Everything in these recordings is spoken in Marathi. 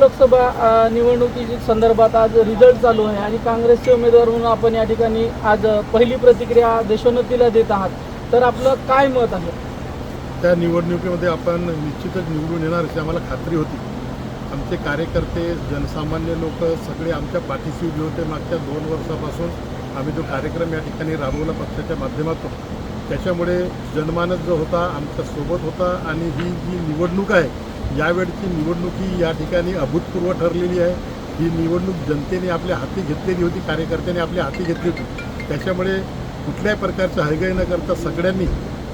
लोकसभा निवडणुकीच्या संदर्भात आज रिझल्ट चालू आहे आणि काँग्रेसचे उमेदवार म्हणून आपण या ठिकाणी आज पहिली प्रतिक्रिया देशोन्नतीला देत आहात, तर आपलं काय मत आहे? त्या निवडणुकीमध्ये आपण निश्चितच निवडून येणार अशी आम्हाला खात्री होती. आमचे कार्यकर्ते, जनसामान्य लोक सगळे आमच्या पाठीशी उभे होते. मागच्या 2 वर्षापासून आम्ही जो कार्यक्रम या ठिकाणी राबवला पक्षाच्या माध्यमातून, त्याच्यामुळे जनमानस जो होता आमच्यासोबत होता. आणि ही जी निवडणूक आहे, यावेळची निवडणूक ही या ठिकाणी अभूतपूर्व ठरलेली आहे. ही निवडणूक जनतेने आपल्या हाती घेतलेली होती, कार्यकर्त्यांनी आपल्या हाती घेतली होती. त्याच्यामुळे कुठल्याही प्रकारचं हयगय न करता सगळ्यांनी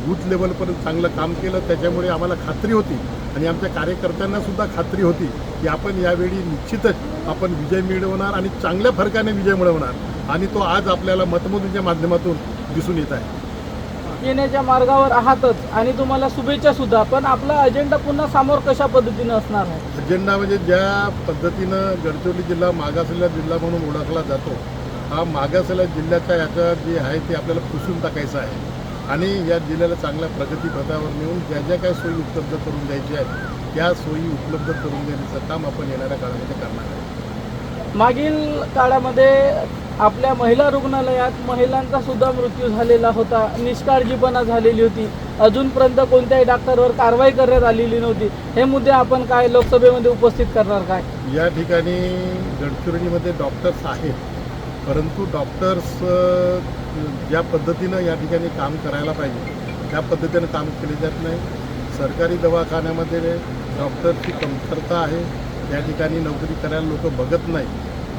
बूथ लेवलपर्यंत चांगलं काम केलं. त्याच्यामुळे आम्हाला खात्री होती आणि आमच्या कार्यकर्त्यांनासुद्धा खात्री होती की आपण यावेळी निश्चितच आपण विजय मिळवणार आणि चांगल्या फरकाने विजय मिळवणार. आणि तो आज आपल्याला मतमोजणीच्या माध्यमातून दिसून येत आहे. येण्याच्या मार्गावर आहातच आणि तुम्हाला शुभेच्छा सुद्धा. पण आपला अजेंडा पुन्हा समोर कशा पद्धतीनं असणार आहे? अजेंडा म्हणजे ज्या पद्धतीनं गडचिरोली जिल्हा मागासलेला जिल्हा म्हणून ओळखला जातो, हा मागासलेल्या जिल्ह्याच्या याचा जे आहे ते आपल्याला पुसून टाकायचं आहे आणि या जिल्ह्याला चांगल्या प्रगतीपथावर नेऊन ज्या ज्या काही सोयी उपलब्ध करून द्यायच्या आहेत त्या सोयी उपलब्ध करून देण्याचं काम आपण येणाऱ्या काळामध्ये करणार आहे. मागील काळामध्ये आपल्या महिला रुग्णालयात महिलांचा सुद्धा मृत्यू झालेला होता, निष्काळजीपणा झालेली होती, अजूनपर्यंत कोणत्याही डॉक्टरवर कारवाई करण्यात आलेली नव्हती. हे मुद्दे आपण काय लोकसभेमध्ये उपस्थित करणार काय? या ठिकाणी गडचिरोलीमध्ये डॉक्टर्स आहेत, परंतु डॉक्टर्स ज्या पद्धतीनं या ठिकाणी काम करायला पाहिजे त्या पद्धतीनं काम केले जात नाही. सरकारी दवाखान्यामध्ये डॉक्टरची कमतरता आहे. त्या ठिकाणी नोकरी करायला लोक बघत नाही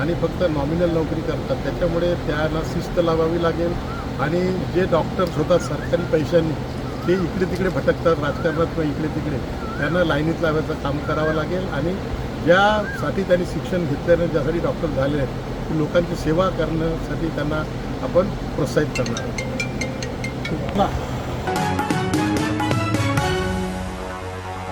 आणि फक्त नॉमिनल नोकरी करतात. त्याच्यामुळे त्यांना शिस्त लावावी लागेल आणि जे डॉक्टर्स होतात सरकारी पैशांनी ते इकडे तिकडे भटकतात राजकारणात किंवा इकडे तिकडे, त्यांना लाईनीत लावायचं काम करावं लागेल. आणि ज्यासाठी त्यांनी शिक्षण घेतल्याने ज्यासाठी डॉक्टर झाले आहेत की लोकांची सेवा करण्यासाठी त्यांना आपण प्रोत्साहित करणार आहोत.